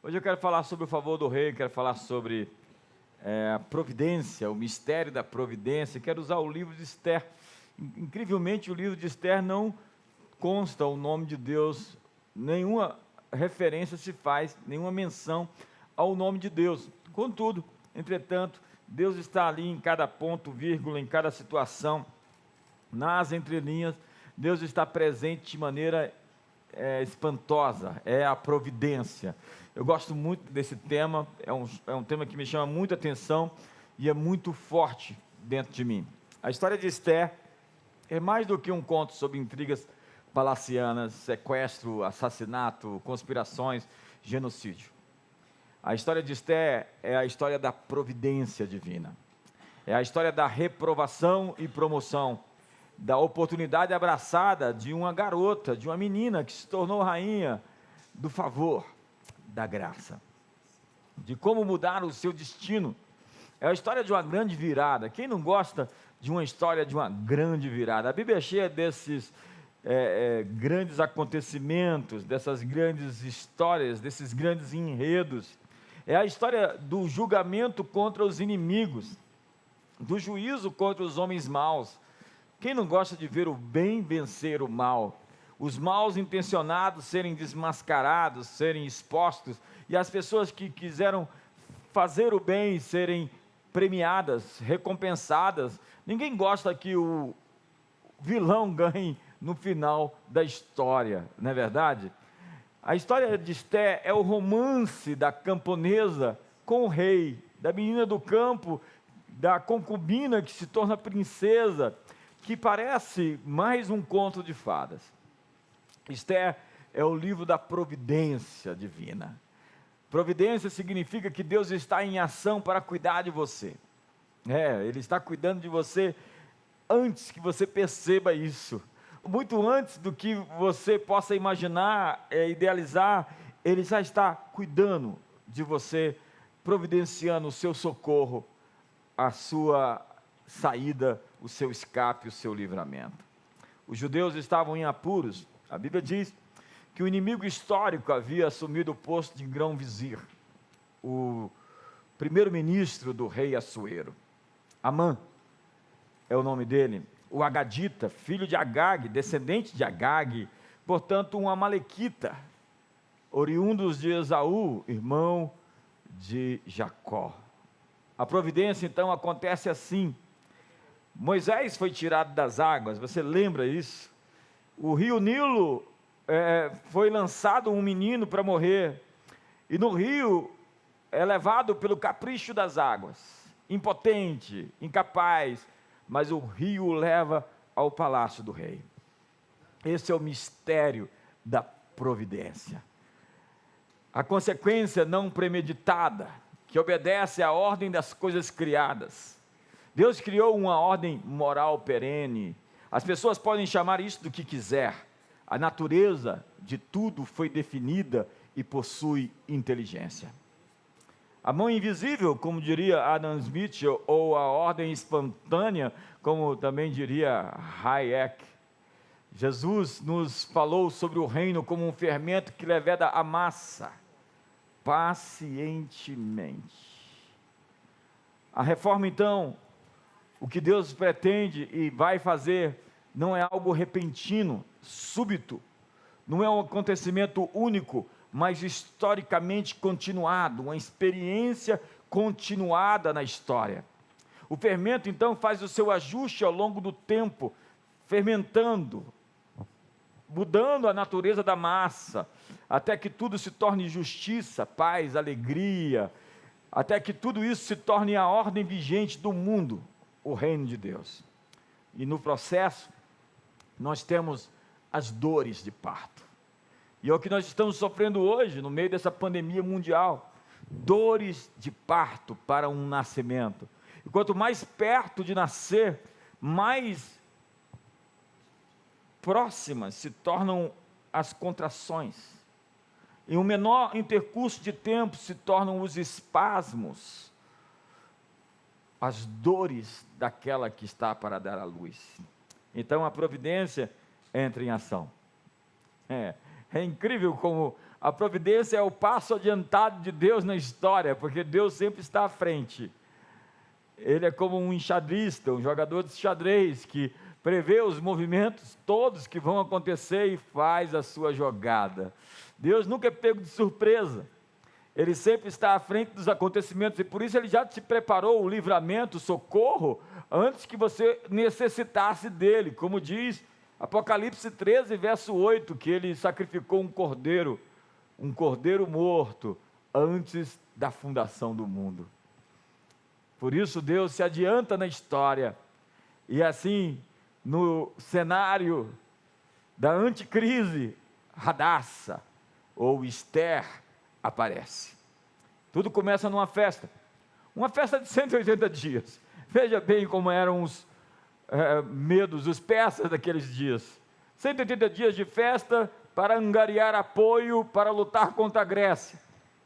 Hoje eu quero falar sobre o favor do rei, quero falar sobre a providência, o mistério da providência. Quero usar o livro de Esther. Incrivelmente, o livro de Esther não consta o nome de Deus, nenhuma referência se faz, nenhuma menção ao nome de Deus. Contudo, entretanto, Deus está ali em cada ponto, vírgula, em cada situação, nas entrelinhas. Deus está presente de maneira espantosa, é a providência. Eu gosto muito desse tema, é um tema que me chama muita atenção e é muito forte dentro de mim. A história de Esther é mais do que um conto sobre intrigas palacianas, sequestro, assassinato, conspirações, genocídio. A história de Esther é a história da providência divina, é a história da reprovação e promoção, da oportunidade abraçada de uma garota, de uma menina que se tornou rainha do favor, da graça, de como mudar o seu destino. É a história de uma grande virada. Quem não gosta de uma história de uma grande virada? A Bíblia é cheia desses grandes acontecimentos, dessas grandes histórias, desses grandes enredos. É a história do julgamento contra os inimigos, do juízo contra os homens maus. Quem não gosta de ver o bem vencer o mal? Os maus intencionados serem desmascarados, serem expostos, e as pessoas que quiseram fazer o bem serem premiadas, recompensadas. Ninguém gosta que o vilão ganhe no final da história, não é verdade? A história de Esther é o romance da camponesa com o rei, da menina do campo, da concubina que se torna princesa, que parece mais um conto de fadas. Esther é o livro da providência divina. Providência significa que Deus está em ação para cuidar de você. Ele está cuidando de você antes que você perceba isso. Muito antes do que você possa imaginar, idealizar, Ele já está cuidando de você, providenciando o seu socorro, a sua saída, o seu escape, o seu livramento. Os judeus estavam em apuros. A Bíblia diz que o inimigo histórico havia assumido o posto de grão-vizir, o primeiro-ministro do rei Assuero. Amã é o nome dele, o Agadita, filho de Agag, descendente de Agag, portanto um amalequita, oriundos de Esaú, irmão de Jacó. A providência então acontece assim. Moisés foi tirado das águas, você lembra isso? O rio Nilo foi lançado um menino para morrer, e no rio é levado pelo capricho das águas, impotente, incapaz, mas o rio o leva ao palácio do rei. Esse é o mistério da providência. A consequência não premeditada, que obedece à ordem das coisas criadas. Deus criou uma ordem moral perene. As pessoas podem chamar isso do que quiser. A natureza de tudo foi definida e possui inteligência. A mão invisível, como diria Adam Smith, ou a ordem espontânea, como também diria Hayek. Jesus nos falou sobre o reino como um fermento que leveda a massa, pacientemente. A reforma, então, o que Deus pretende e vai fazer, não é algo repentino, súbito, não é um acontecimento único, mas historicamente continuado, uma experiência continuada na história. O fermento então faz o seu ajuste ao longo do tempo, fermentando, mudando a natureza da massa, até que tudo se torne justiça, paz, alegria, até que tudo isso se torne a ordem vigente do mundo, o reino de Deus. E no processo, nós temos as dores de parto. E é o que nós estamos sofrendo hoje, no meio dessa pandemia mundial. Dores de parto para um nascimento. E quanto mais perto de nascer, mais próximas se tornam as contrações. Em um menor intercurso de tempo se tornam os espasmos, as dores daquela que está para dar à luz. Então a providência entra em ação. É incrível como A providência é o passo adiantado de Deus na história, porque Deus sempre está à frente. Ele é como um enxadrista, um jogador de xadrez, que prevê os movimentos todos que vão acontecer e faz a sua jogada. Deus nunca é pego de surpresa. Ele sempre está à frente dos acontecimentos, e por isso Ele já te preparou o livramento, o socorro, antes que você necessitasse dele, como diz Apocalipse 13, verso 8, que Ele sacrificou um cordeiro morto, antes da fundação do mundo. Por isso Deus se adianta na história, e assim, no cenário da anticrise, Radassa, ou Esther, aparece. Tudo começa numa festa, uma festa de 180 dias. Veja bem como eram os medos, os persas daqueles dias. 180 dias de festa para angariar apoio, para lutar contra a Grécia.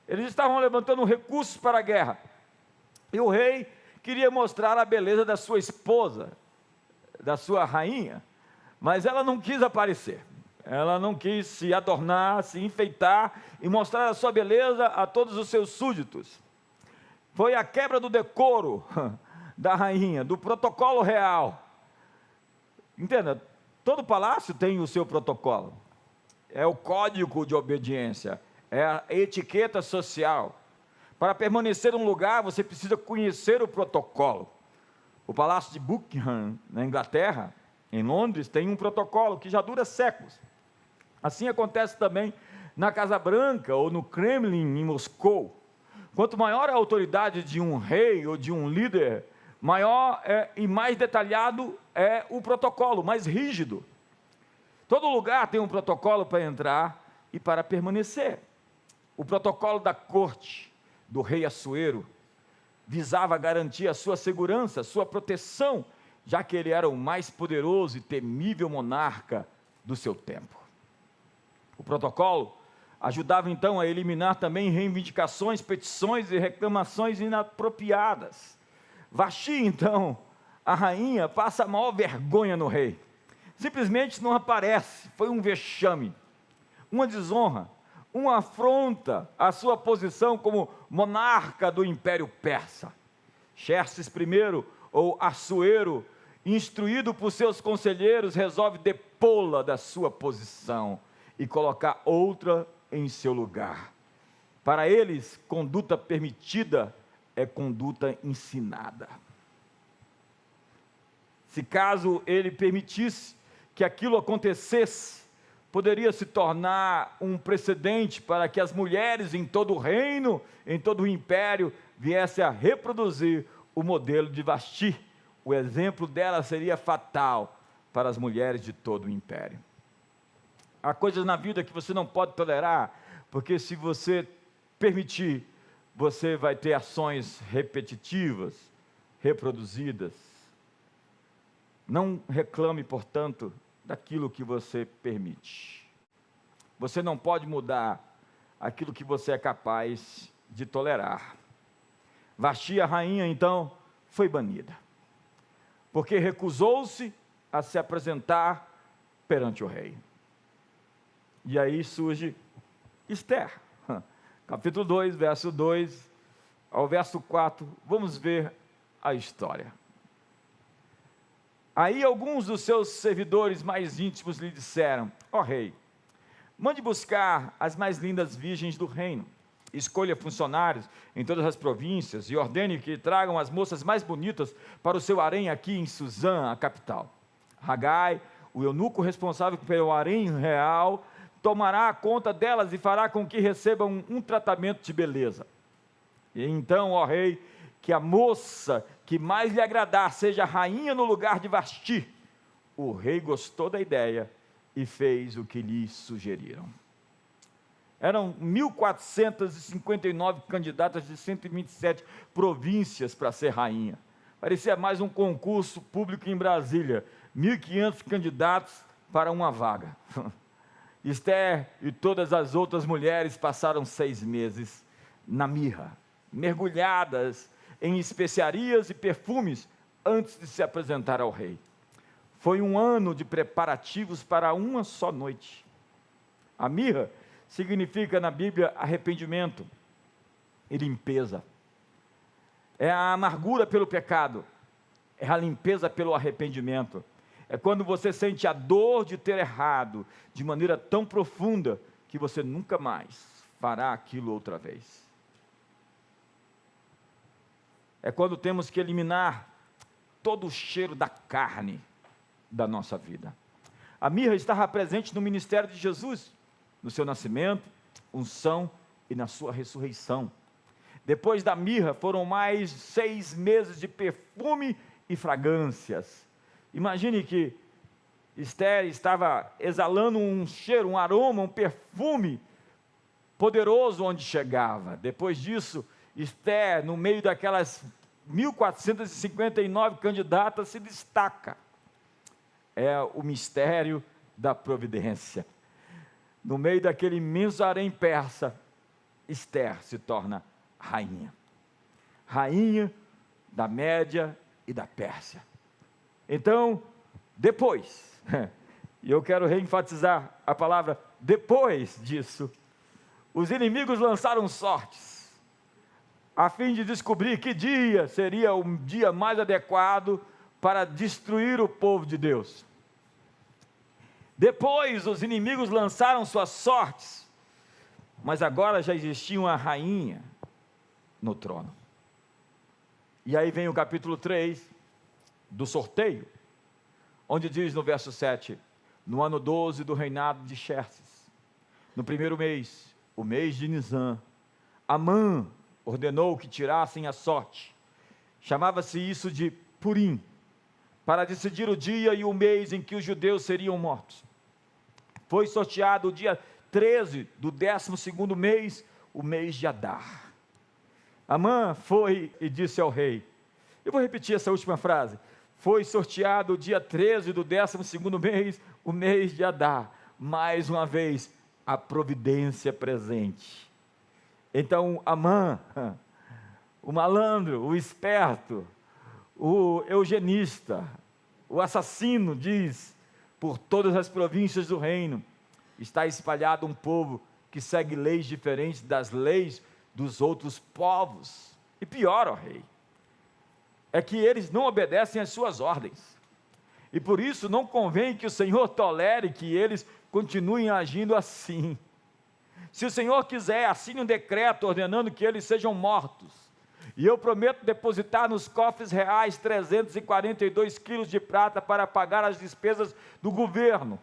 Eles estavam levantando recursos para a guerra, e o rei queria mostrar a beleza da sua esposa, da sua rainha, mas ela não quis aparecer. Ela não quis se adornar, se enfeitar e mostrar a sua beleza a todos os seus súditos. Foi a quebra do decoro da rainha, do protocolo real. Entenda, todo palácio tem o seu protocolo. É o código de obediência, é a etiqueta social. Para permanecer em um lugar, você precisa conhecer o protocolo. O Palácio de Buckingham, na Inglaterra, em Londres, tem um protocolo que já dura séculos. Assim acontece também na Casa Branca ou no Kremlin, em Moscou. Quanto maior a autoridade de um rei ou de um líder, maior e mais detalhado é o protocolo, mais rígido. Todo lugar tem um protocolo para entrar e para permanecer. O protocolo da corte do rei Assuero visava garantir a sua segurança, a sua proteção, já que ele era o mais poderoso e temível monarca do seu tempo. O protocolo ajudava então a eliminar também reivindicações, petições e reclamações inapropriadas. Vasti, então, a rainha, passa a maior vergonha no rei. Simplesmente não aparece. Foi um vexame, uma desonra, uma afronta à sua posição como monarca do Império Persa. Xerxes I, ou Assuero, instruído por seus conselheiros, resolve depô-la da sua posição e colocar outra em seu lugar. Para eles, conduta permitida é conduta ensinada. Se caso ele permitisse que aquilo acontecesse, poderia se tornar um precedente para que as mulheres em todo o reino, em todo o império, viessem a reproduzir o modelo de Vasti. O exemplo dela seria fatal para as mulheres de todo o império. Há coisas na vida que você não pode tolerar, porque se você permitir, você vai ter ações repetitivas, reproduzidas. Não reclame, portanto, daquilo que você permite. Você não pode mudar aquilo que você é capaz de tolerar. Vasti, a rainha, então, foi banida, porque recusou-se a se apresentar perante o rei. E aí surge Esther, capítulo 2, verso 2 ao verso 4, vamos ver a história. Aí alguns dos seus servidores mais íntimos lhe disseram: ó rei, mande buscar as mais lindas virgens do reino, escolha funcionários em todas as províncias e ordene que tragam as moças mais bonitas para o seu harém aqui em Suzã, a capital. Hagai, o eunuco responsável pelo harém real, tomará conta delas e fará com que recebam um tratamento de beleza. E então, ó rei, que a moça que mais lhe agradar seja rainha no lugar de Vasti. O rei gostou da ideia e fez o que lhe sugeriram. Eram 1.459 candidatas de 127 províncias para ser rainha. Parecia mais um concurso público em Brasília. 1.500 candidatos para uma vaga. Esther e todas as outras mulheres passaram 6 meses na mirra, mergulhadas em especiarias e perfumes antes de se apresentar ao rei. Foi um ano de preparativos para uma só noite. A mirra significa na Bíblia arrependimento e limpeza. É a amargura pelo pecado, é a limpeza pelo arrependimento. É quando você sente a dor de ter errado de maneira tão profunda que você nunca mais fará aquilo outra vez. É quando temos que eliminar todo o cheiro da carne da nossa vida. A mirra estava presente no ministério de Jesus, no seu nascimento, unção e na sua ressurreição. Depois da mirra foram mais 6 meses de perfume e fragrâncias. Imagine que Esther estava exalando um cheiro, um aroma, um perfume poderoso onde chegava. Depois disso, Esther, no meio daquelas 1459 candidatas, se destaca. É o mistério da providência. No meio daquele imenso harém persa, Esther se torna rainha. Rainha da Média e da Pérsia. Então, depois, e eu quero reenfatizar a palavra depois disso, os inimigos lançaram sortes, a fim de descobrir que dia seria o dia mais adequado para destruir o povo de Deus. Depois os inimigos lançaram suas sortes, mas agora já existia uma rainha no trono. E aí vem o capítulo 3 do sorteio, onde diz no verso 7, no ano 12 do reinado de Xerxes, no primeiro mês, o mês de Nisã, Amã ordenou que tirassem a sorte, chamava-se isso de Purim, para decidir o dia e o mês em que os judeus seriam mortos. Foi sorteado o dia 13 do 12º mês, o mês de Adar. Amã foi e disse ao rei, eu vou repetir essa última frase, foi sorteado o dia 13 do 12º mês, o mês de Adar. Mais uma vez, a providência presente. Então Amã, o malandro, o esperto, o eugenista, o assassino, diz, por todas as províncias do reino, está espalhado um povo que segue leis diferentes das leis dos outros povos. E pior, ó rei, é que eles não obedecem às suas ordens. E por isso não convém que o Senhor tolere que eles continuem agindo assim. Se o Senhor quiser, assine um decreto ordenando que eles sejam mortos. E eu prometo depositar nos cofres reais 342 quilos de prata para pagar as despesas do governo.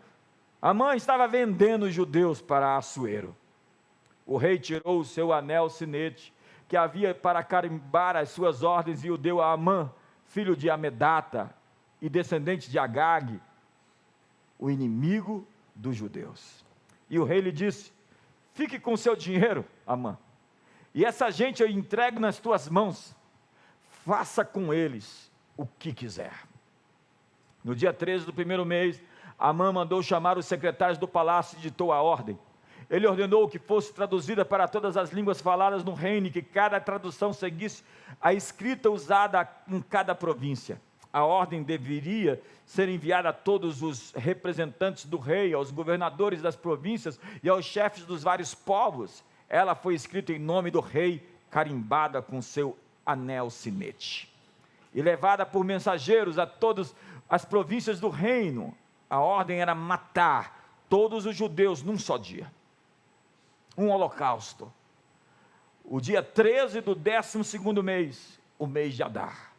Amã estava vendendo os judeus para Assuero. O rei tirou o seu anel sinete, que havia para carimbar as suas ordens, e o deu a Amã, filho de Amedata e descendente de Agag, o inimigo dos judeus. E o rei lhe disse, fique com o seu dinheiro, Amã, e essa gente eu entrego nas tuas mãos, faça com eles o que quiser. No dia 13 do primeiro mês, Amã mandou chamar os secretários do palácio e ditou a ordem. Ele ordenou que fosse traduzida para todas as línguas faladas no reino, e que cada tradução seguisse a escrita usada em cada província. A ordem deveria ser enviada a todos os representantes do rei, aos governadores das províncias e aos chefes dos vários povos. Ela foi escrita em nome do rei, carimbada com seu anel sinete, e levada por mensageiros a todas as províncias do reino. A ordem era matar todos os judeus num só dia. Um holocausto. O dia 13 do 12º mês, o mês de Adar.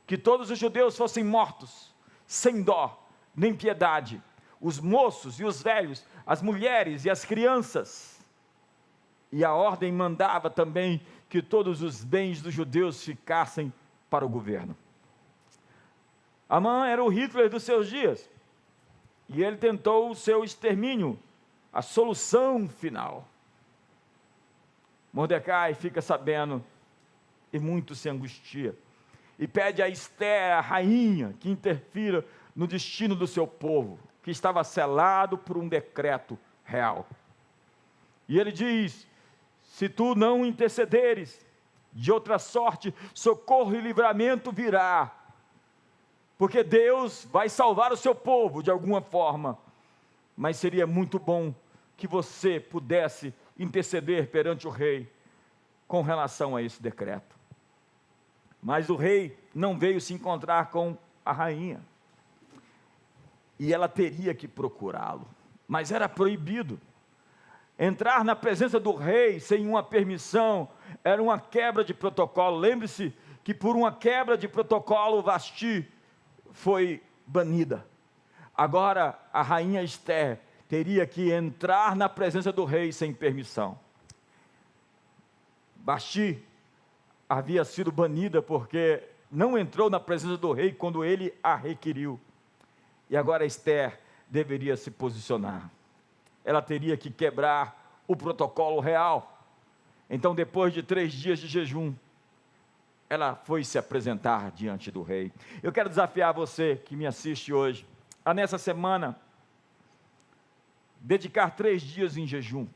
Que todos os judeus fossem mortos, sem dó, nem piedade. Os moços e os velhos, as mulheres e as crianças. E a ordem mandava também que todos os bens dos judeus ficassem para o governo. Amã era o Hitler dos seus dias. E ele tentou o seu extermínio, a solução final. Mordecai fica sabendo e muito se angustia. E pede a Esther, a rainha, que interfira no destino do seu povo, que estava selado por um decreto real. E ele diz, se tu não intercederes, de outra sorte, socorro e livramento virá. Porque Deus vai salvar o seu povo de alguma forma. Mas seria muito bom que você pudesse interceder perante o rei com relação a esse decreto. Mas o rei não veio se encontrar com a rainha, e ela teria que procurá-lo, mas era proibido. Entrar na presença do rei sem uma permissão era uma quebra de protocolo. Lembre-se que por uma quebra de protocolo Vasti foi banida. Agora a rainha Esther teria que entrar na presença do rei sem permissão. Vasti havia sido banida porque não entrou na presença do rei quando ele a requeriu. E agora Esther deveria se posicionar. Ela teria que quebrar o protocolo real. Então, depois de 3 dias de jejum, ela foi se apresentar diante do rei. Eu quero desafiar você que me assiste hoje, a nessa semana, dedicar 3 dias em jejum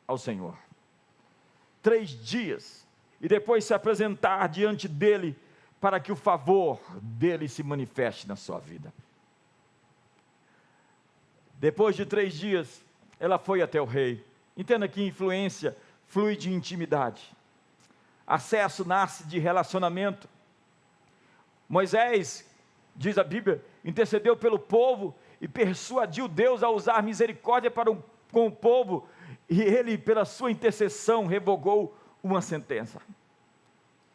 ao Senhor. 3 dias, e depois se apresentar diante dele, para que o favor dele se manifeste na sua vida. Depois de 3 dias, ela foi até o rei. Entenda que influência flui de intimidade. Acesso nasce de relacionamento. Moisés, diz a Bíblia, intercedeu pelo povo e persuadiu Deus a usar misericórdia com o povo, e ele, pela sua intercessão, revogou uma sentença.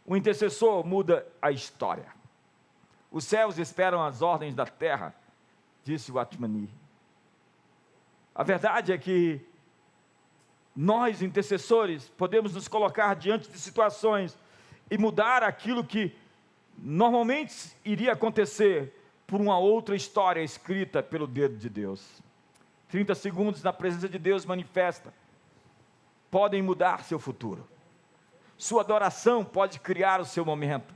O intercessor muda a história. Os céus esperam as ordens da terra, disse o Atmani. A verdade é que nós, intercessores, podemos nos colocar diante de situações e mudar aquilo que normalmente iria acontecer por uma outra história escrita pelo dedo de Deus. 30 segundos na presença de Deus manifesta podem mudar seu futuro. Sua adoração pode criar o seu momento,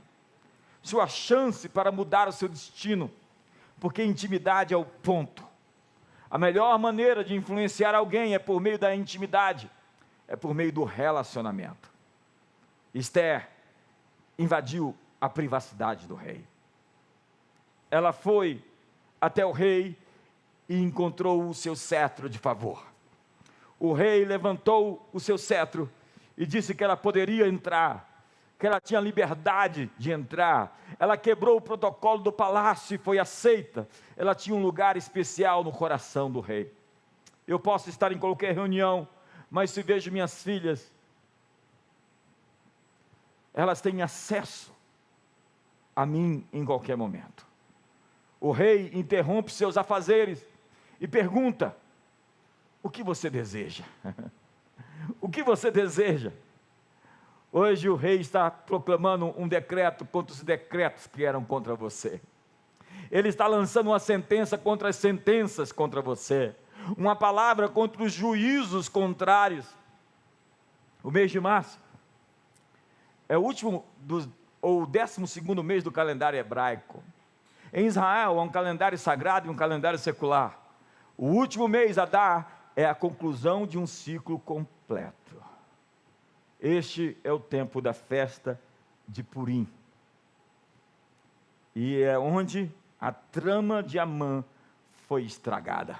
sua chance para mudar o seu destino, porque intimidade é o ponto. A melhor maneira de influenciar alguém é por meio da intimidade, é por meio do relacionamento. Esther invadiu a privacidade do rei. Ela foi até o rei e encontrou o seu cetro de favor. O rei levantou o seu cetro e disse que ela poderia entrar, que ela tinha liberdade de entrar. Ela quebrou o protocolo do palácio e foi aceita. Ela tinha um lugar especial no coração do rei. Eu posso estar em qualquer reunião, mas se vejo minhas filhas, elas têm acesso a mim em qualquer momento. O rei interrompe seus afazeres e pergunta: o que você deseja? O que você deseja? Hoje o rei está proclamando um decreto contra os decretos que eram contra você. Ele está lançando uma sentença contra as sentenças contra você. Uma palavra contra os juízos contrários. O mês de março é o último ou 12º mês do calendário hebraico. Em Israel há um calendário sagrado e um calendário secular. O último mês, Adar, é a conclusão de um ciclo completo. Este é o tempo da festa de Purim. E é onde a trama de Amã foi estragada.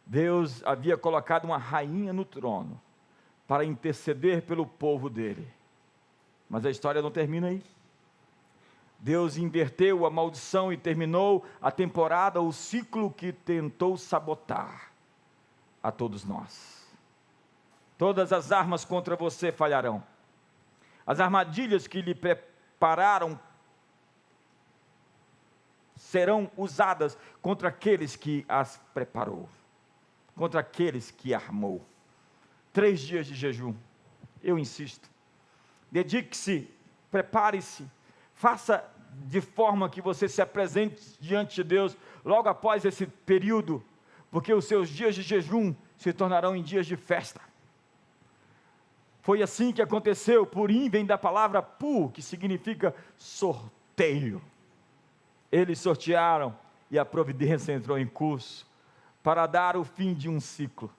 Deus havia colocado uma rainha no trono para interceder pelo povo dele. Mas a história não termina aí. Deus inverteu a maldição e terminou a temporada, o ciclo que tentou sabotar a todos nós. Todas as armas contra você falharão. As armadilhas que lhe prepararam serão usadas contra aqueles que as preparou, contra aqueles que armou. 3 dias de jejum, eu insisto. Dedique-se, prepare-se, faça de forma que você se apresente diante de Deus logo após esse período, porque os seus dias de jejum se tornarão em dias de festa. Foi assim que aconteceu. Purim vem da palavra pu, que significa sorteio. Eles sortearam e a providência entrou em curso para dar o fim de um ciclo.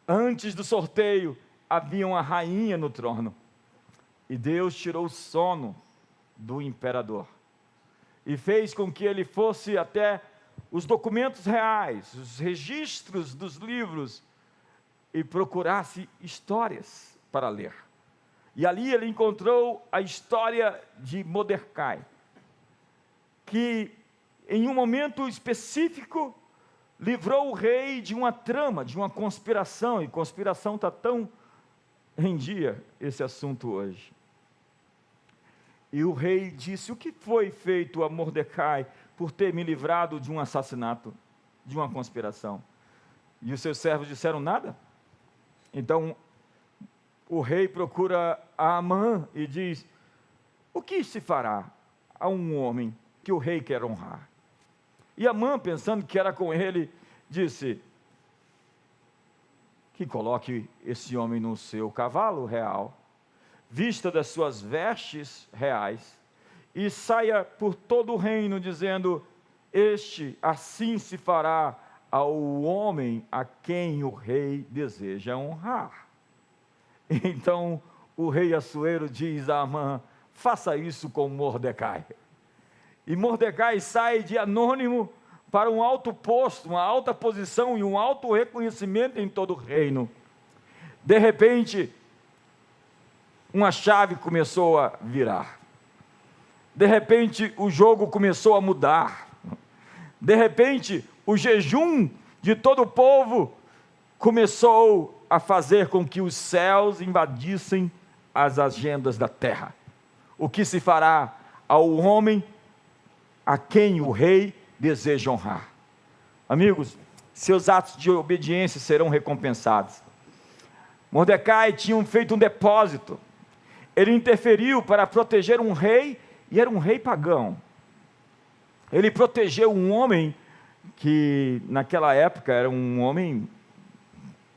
Antes do sorteio havia uma rainha no trono e Deus tirou o sono do imperador e fez com que ele fosse até os documentos reais, os registros dos livros e procurasse histórias para ler. E ali ele encontrou a história de Mordecai, que em um momento específico livrou o rei de uma trama, de uma conspiração, e conspiração está tão em dia esse assunto hoje. E o rei disse: o que foi feito a Mordecai por ter me livrado de um assassinato, de uma conspiração? E os seus servos disseram: nada. Então o rei procura a Amã e diz: o que se fará a um homem que o rei quer honrar? E Amã, pensando que era com ele, disse: que coloque esse homem no seu cavalo real, vista das suas vestes reais, e saia por todo o reino, dizendo: assim se fará ao homem a quem o rei deseja honrar. Então o rei Assuero diz a Amã: faça isso com Mordecai. E Mordecai sai de anônimo para um alto posto, uma alta posição e um alto reconhecimento em todo o reino. De repente, uma chave começou a virar. De repente, o jogo começou a mudar. De repente, o jejum de todo o povo começou a fazer com que os céus invadissem as agendas da terra. O que se fará ao homem a quem o rei deseja honrar? Amigos, seus atos de obediência serão recompensados. Mordecai tinha feito um depósito. Ele interferiu para proteger um rei, e era um rei pagão. Ele protegeu um homem que naquela época era um homem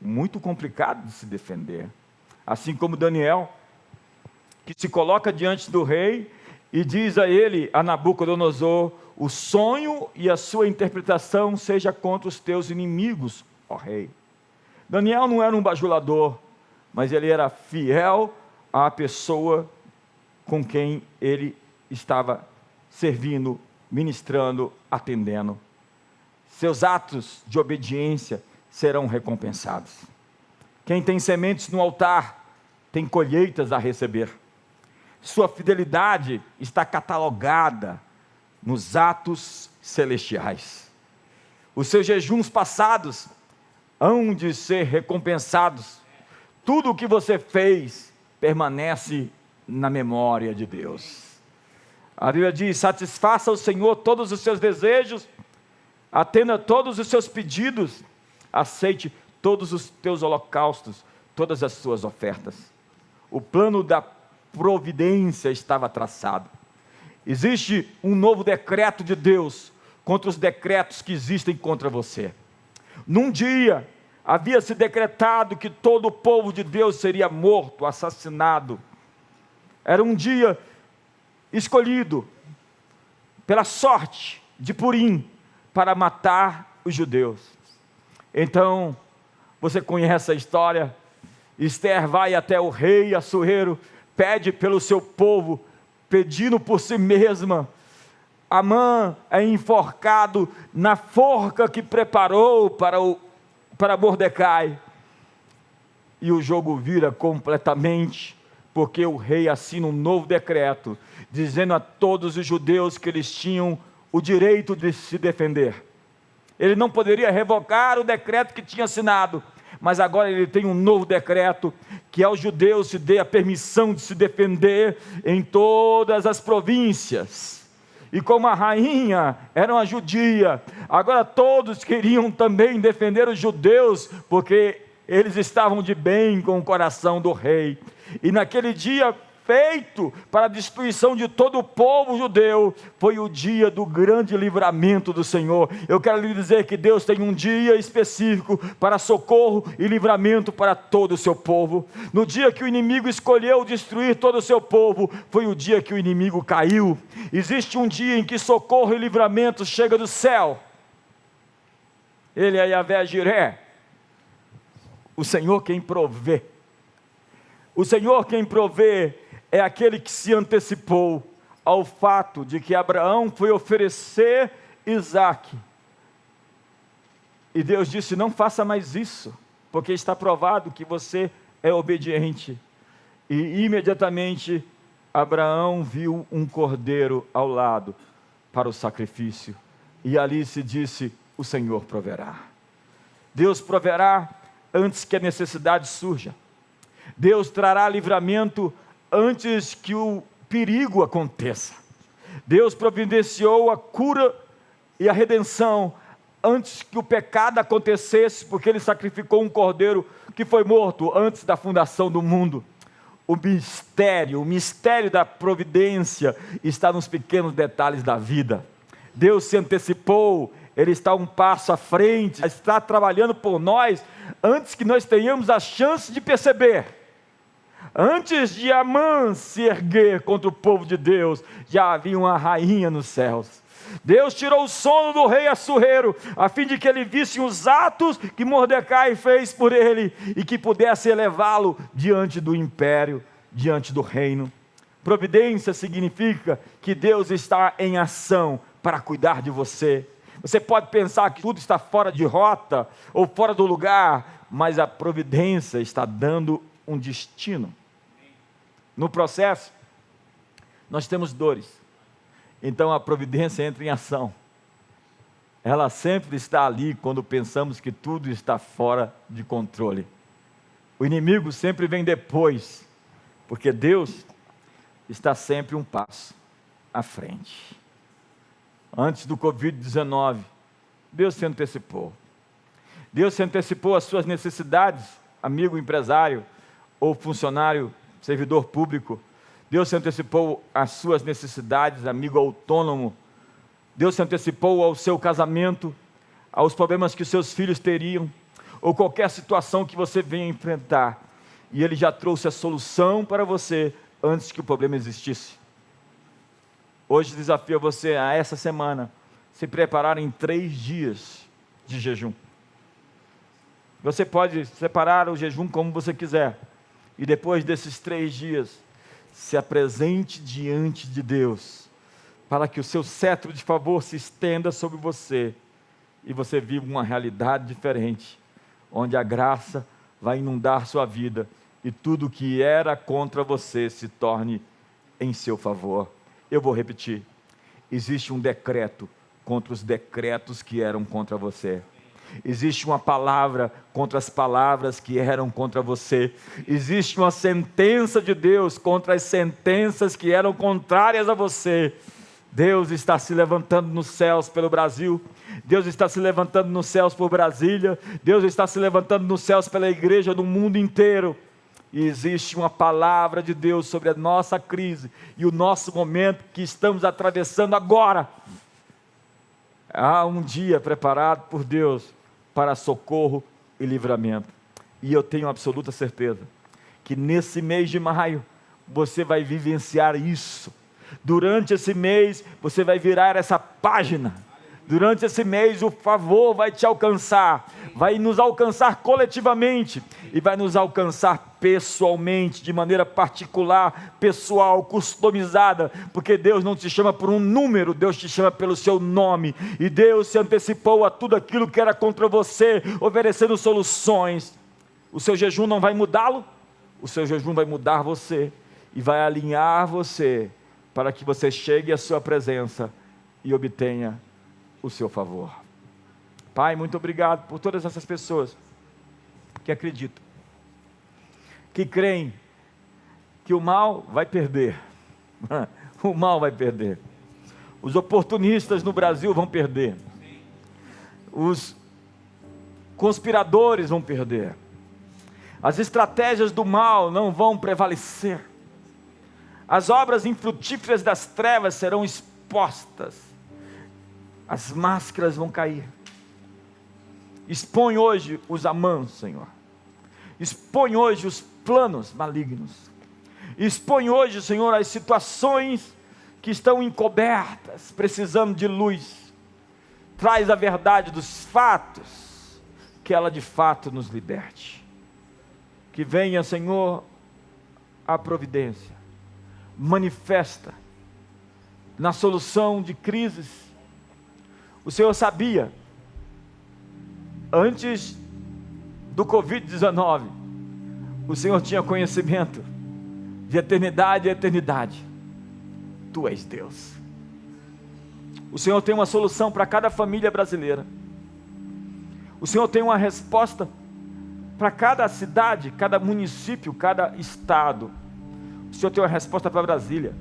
muito complicado de se defender, assim como Daniel, que se coloca diante do rei e diz a ele, a Nabucodonosor: o sonho e a sua interpretação seja contra os teus inimigos, ó rei. Daniel não era um bajulador, mas ele era fiel à pessoa com quem ele estava servindo, ministrando, atendendo. Seus atos de obediência serão recompensados. Quem tem sementes no altar tem colheitas a receber. Sua fidelidade está catalogada nos atos celestiais. Os seus jejuns passados hão de ser recompensados. Tudo o que você fez permanece na memória de Deus. A Bíblia diz: satisfaça ao Senhor todos os seus desejos, atenda todos os seus pedidos, aceite todos os teus holocaustos, todas as suas ofertas. O plano da providência estava traçado. Existe um novo decreto de Deus contra os decretos que existem contra você. Num dia, havia se decretado que todo o povo de Deus seria morto, assassinado. Era um dia escolhido pela sorte de Purim para matar os judeus. Então, você conhece a história. Esther vai até o rei Assuero, pede pelo seu povo, pedindo por si mesma. Amã é enforcado na forca que preparou para Mordecai. E o jogo vira completamente, porque o rei assina um novo decreto, dizendo a todos os judeus que eles tinham o direito de se defender. Ele não poderia revogar o decreto que tinha assinado, mas agora ele tem um novo decreto, que aos judeus se dê a permissão de se defender em todas as províncias. E como a rainha era uma judia, agora todos queriam também defender os judeus, porque eles estavam de bem com o coração do rei. E naquele dia feito para a destruição de todo o povo judeu, foi o dia do grande livramento do Senhor. Eu quero lhe dizer que Deus tem um dia específico para socorro e livramento para todo o seu povo. No dia que o inimigo escolheu destruir todo o seu povo, foi o dia que o inimigo caiu. Existe um dia em que socorro e livramento chega do céu. Ele é Yahvé Jiré, o Senhor quem provê. O Senhor quem provê é aquele que se antecipou ao fato de que Abraão foi oferecer Isaque E Deus disse: não faça mais isso, porque está provado que você é obediente. E imediatamente Abraão viu um cordeiro ao lado para o sacrifício. E ali se disse: o Senhor proverá. Deus proverá antes que a necessidade surja. Deus trará livramento antes que o perigo aconteça. Deus providenciou a cura e a redenção antes que o pecado acontecesse, porque Ele sacrificou um cordeiro que foi morto antes da fundação do mundo. O mistério da providência está nos pequenos detalhes da vida. Deus se antecipou, Ele está um passo à frente, está trabalhando por nós antes que nós tenhamos a chance de perceber. Antes de Amã se erguer contra o povo de Deus, já havia uma rainha nos céus. Deus tirou o sono do rei Assuero, a fim de que ele visse os atos que Mordecai fez por ele, e que pudesse elevá-lo diante do império, diante do reino. Providência significa que Deus está em ação para cuidar de você. Você pode pensar que tudo está fora de rota, ou fora do lugar, mas a providência está dando um destino. No processo, nós temos dores. Então a providência entra em ação. Ela sempre está ali quando pensamos que tudo está fora de controle. O inimigo sempre vem depois, porque Deus está sempre um passo à frente. Antes do Covid-19, Deus se antecipou. Deus se antecipou às suas necessidades, amigo empresário ou funcionário, servidor público. Deus se antecipou às suas necessidades, amigo autônomo. Deus se antecipou ao seu casamento, aos problemas que os seus filhos teriam, ou qualquer situação que você venha enfrentar. E Ele já trouxe a solução para você antes que o problema existisse. Hoje desafio você a essa semana se preparar em 3 dias de jejum. Você pode separar o jejum como você quiser. E depois desses 3 dias, se apresente diante de Deus, para que o seu cetro de favor se estenda sobre você, e você viva uma realidade diferente, onde a graça vai inundar sua vida, e tudo que era contra você se torne em seu favor. Eu vou repetir: existe um decreto contra os decretos que eram contra você. Existe uma palavra contra as palavras que eram contra você. Existe uma sentença de Deus contra as sentenças que eram contrárias a você. Deus está se levantando nos céus pelo Brasil. Deus está se levantando nos céus por Brasília. Deus está se levantando nos céus pela igreja do mundo inteiro. E existe uma palavra de Deus sobre a nossa crise e o nosso momento que estamos atravessando agora. Há um dia preparado por Deus para socorro e livramento. E eu tenho absoluta certeza que nesse mês de maio você vai vivenciar isso. Durante esse mês você vai virar essa página. Durante esse mês o favor vai te alcançar, vai nos alcançar coletivamente e vai nos alcançar pessoalmente, de maneira particular, pessoal, customizada, porque Deus não te chama por um número, Deus te chama pelo seu nome, e Deus se antecipou a tudo aquilo que era contra você, oferecendo soluções. O seu jejum não vai mudá-lo, o seu jejum vai mudar você, e vai alinhar você, para que você chegue à sua presença e obtenha o seu favor. Pai, muito obrigado por todas essas pessoas que acreditam, que creem que o mal vai perder. O mal vai perder. Os oportunistas no Brasil vão perder. Os conspiradores vão perder. As estratégias do mal não vão prevalecer. As obras infrutíferas das trevas serão expostas. As máscaras vão cair. Expõe hoje os Amãs, Senhor. Expõe hoje os planos malignos. Expõe hoje, Senhor, as situações que estão encobertas, precisando de luz. Traz a verdade dos fatos, que ela de fato nos liberte. Que venha, Senhor, a providência. Manifesta na solução de crises. O Senhor sabia, Antes do Covid-19, o Senhor tinha conhecimento de eternidade a eternidade. Tu és Deus. O Senhor tem uma solução para cada família brasileira. O Senhor tem uma resposta para cada cidade, cada município, cada estado. O Senhor tem uma resposta para Brasília.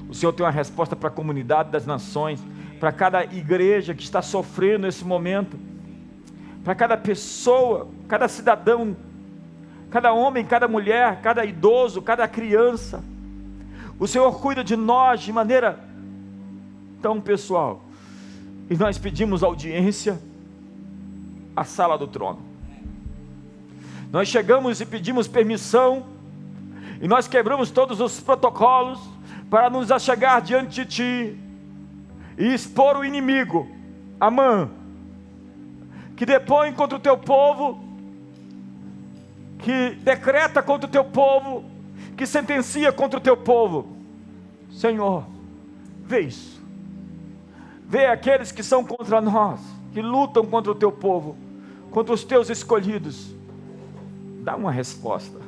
O Senhor tem uma resposta para a comunidade das nações, para cada igreja que está sofrendo nesse momento, para cada pessoa, cada cidadão, cada homem, cada mulher, cada idoso, cada criança. O Senhor cuida de nós de maneira tão pessoal. E nós pedimos audiência à sala do trono. Nós chegamos e pedimos permissão, e nós quebramos todos os protocolos para nos achegar diante de Ti e expor o inimigo, Amã, que depõe contra o Teu povo, que decreta contra o Teu povo, que sentencia contra o Teu povo. Senhor, vê isso. Vê aqueles que são contra nós, que lutam contra o Teu povo, contra os Teus escolhidos. Dá uma resposta.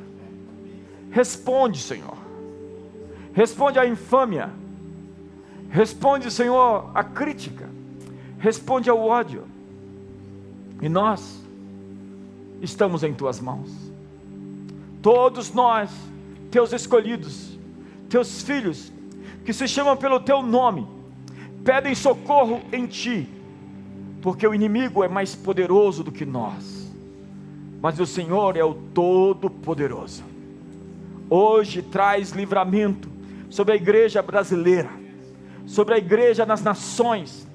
Responde, Senhor. Responde à infâmia. Responde, Senhor, à crítica. Responde ao ódio. E nós estamos em Tuas mãos. Todos nós, Teus escolhidos, Teus filhos, que se chamam pelo Teu nome, pedem socorro em Ti, porque o inimigo é mais poderoso do que nós, mas o Senhor é o Todo-Poderoso. Hoje traz livramento sobre a igreja brasileira, sobre a igreja nas nações,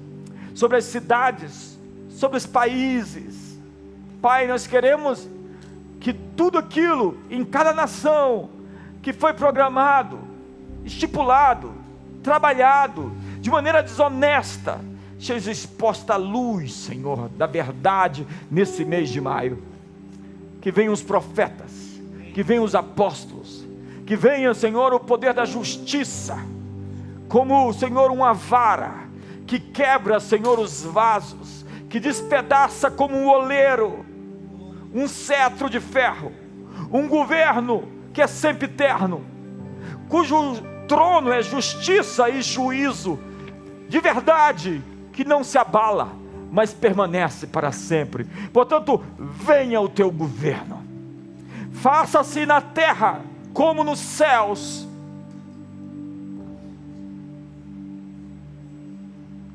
sobre as cidades, sobre os países. Pai, nós queremos que tudo aquilo em cada nação que foi programado, estipulado, trabalhado de maneira desonesta, seja exposta à luz, Senhor, da verdade nesse mês de maio. Que venham os profetas, que venham os apóstolos, que venha, Senhor, o poder da justiça, como, Senhor, uma vara que quebra, Senhor, os vasos, que despedaça como um oleiro, um cetro de ferro, um governo que é sempre eterno, cujo trono é justiça e juízo, de verdade, que não se abala, mas permanece para sempre. Portanto, venha o Teu governo, faça-se na terra como nos céus,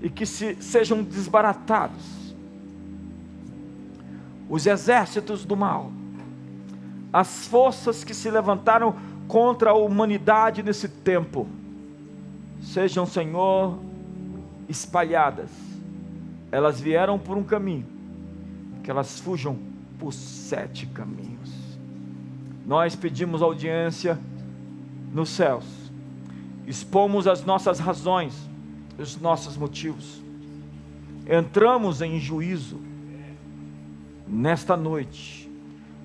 e que sejam desbaratados os exércitos do mal, as forças que se levantaram contra a humanidade nesse tempo, sejam, Senhor, espalhadas. Elas vieram por um caminho, que elas fujam por 7 caminhos. Nós pedimos audiência nos céus, expomos as nossas razões, os nossos motivos, entramos em juízo nesta noite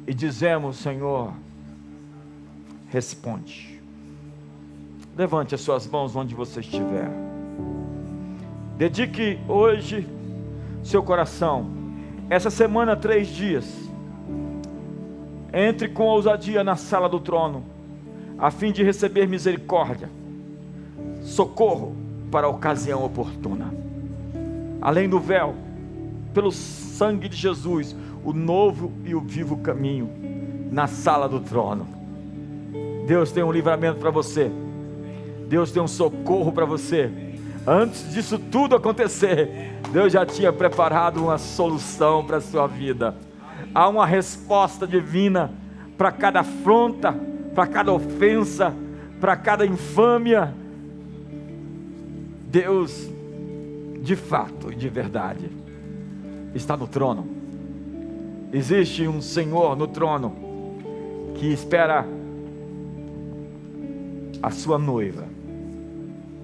e dizemos: Senhor, responde. Levante as suas mãos onde você estiver. Dedique hoje seu coração. Essa semana, 3 dias, entre com ousadia na sala do trono, a fim de receber misericórdia, socorro para a ocasião oportuna. Além do véu, pelo sangue de Jesus, o novo e o vivo caminho na sala do trono. Deus tem um livramento para você. Deus tem um socorro para você. Antes disso tudo acontecer, Deus já tinha preparado uma solução para a sua vida. Há uma resposta divina para cada afronta, para cada ofensa, para cada infâmia. Deus, de fato e de verdade, está no trono. Existe um Senhor no trono que espera a sua noiva,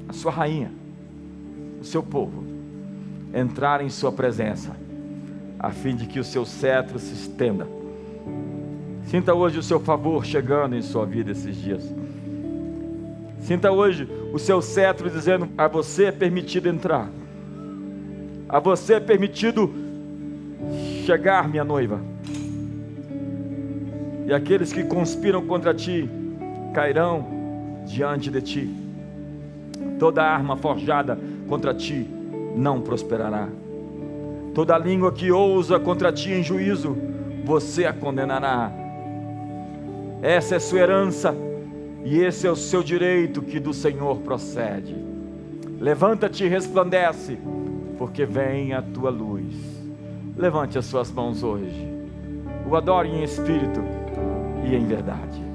a sua rainha, o seu povo entrar em sua presença, a fim de que o seu cetro se estenda. Sinta hoje o seu favor chegando em sua vida esses dias. Sinta hoje o seu cetro dizendo: a você é permitido entrar, a você é permitido chegar, minha noiva, e aqueles que conspiram contra ti cairão diante de ti. Toda arma forjada contra ti não prosperará. Toda língua que ousa contra ti em juízo, você a condenará. Essa é sua herança e esse é o seu direito que do Senhor procede. Levanta-te e resplandece, porque vem a tua luz. Levante as suas mãos hoje, o adore em espírito e em verdade.